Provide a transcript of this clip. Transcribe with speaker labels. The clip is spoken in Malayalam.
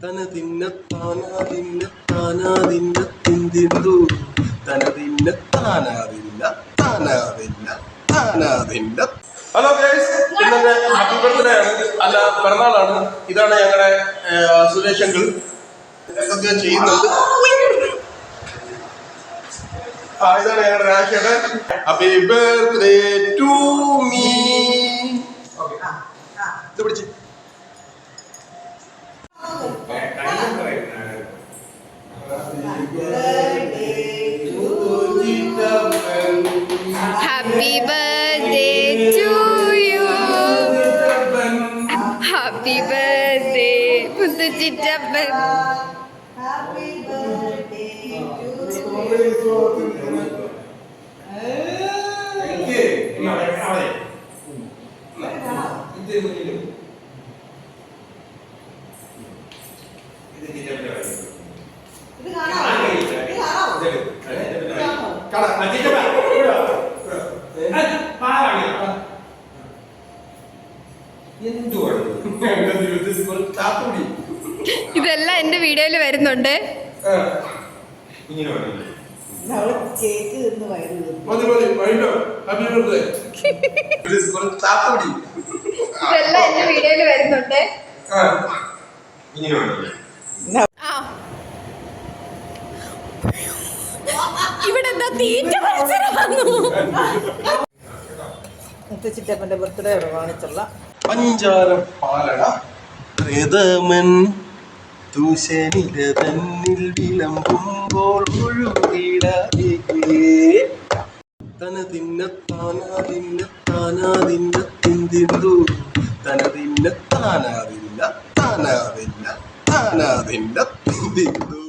Speaker 1: തന തിന്ന താനാതിന്ന താനാതിന്ന തിന്തിന്തു തന തിന്ന താനാതിന്ന താനാതിന്ന താനാതിന്ന. ഹലോ ഗൈസ്, ഇന്നത്തെ ഹാപ്പി ബർത്ത്ഡേ ആണ്, അല്ല പിറന്നാളാണ്. ഇതാണ് ഞങ്ങളുടെ സുരേഷ് അങ്കിൾ. എന്തൊക്കെയാ ചെയ്യുന്നത്? ഇതാണ് ഞങ്ങളുടെ രാശിയുടെ ഹാപ്പി ബർത്ത്ഡേ ടു മീ. ഇത് പിടിച്ച്
Speaker 2: Happy birthday to you. Happy birthday Puthu Chittappan.
Speaker 3: Happy birthday to you.
Speaker 2: ഇതെല്ലാം എന്റെ വീഡിയോയിൽ വരുന്നുണ്ട്.
Speaker 3: കേക്ക് തിന്ന് വയറ്
Speaker 2: ഇതെല്ലാം എന്റെ വീഡിയോയിൽ വരുന്നുണ്ട്. ഇവിടെ എന്താ തീറ്റ മത്സരം വന്നു.
Speaker 3: മുത്തച്ചിറ്റപ്പന്റെ ബർത്ത്ഡേ പ്രമാണിച്ചുള്ള
Speaker 1: പഞ്ചാര പാലട പ്രേതമൻ തൂശനില തന്നിൽ വിളമ്പുമ്പോൾ ഒഴുകിടാതെ തന തിന്ന താനാതിന്ന താനാതിന്ന തിന്തിന്തു തന തിന്ന താനാതിന്ന താനാതിന്ന താനാതിന്ന തിന്തിന്തു.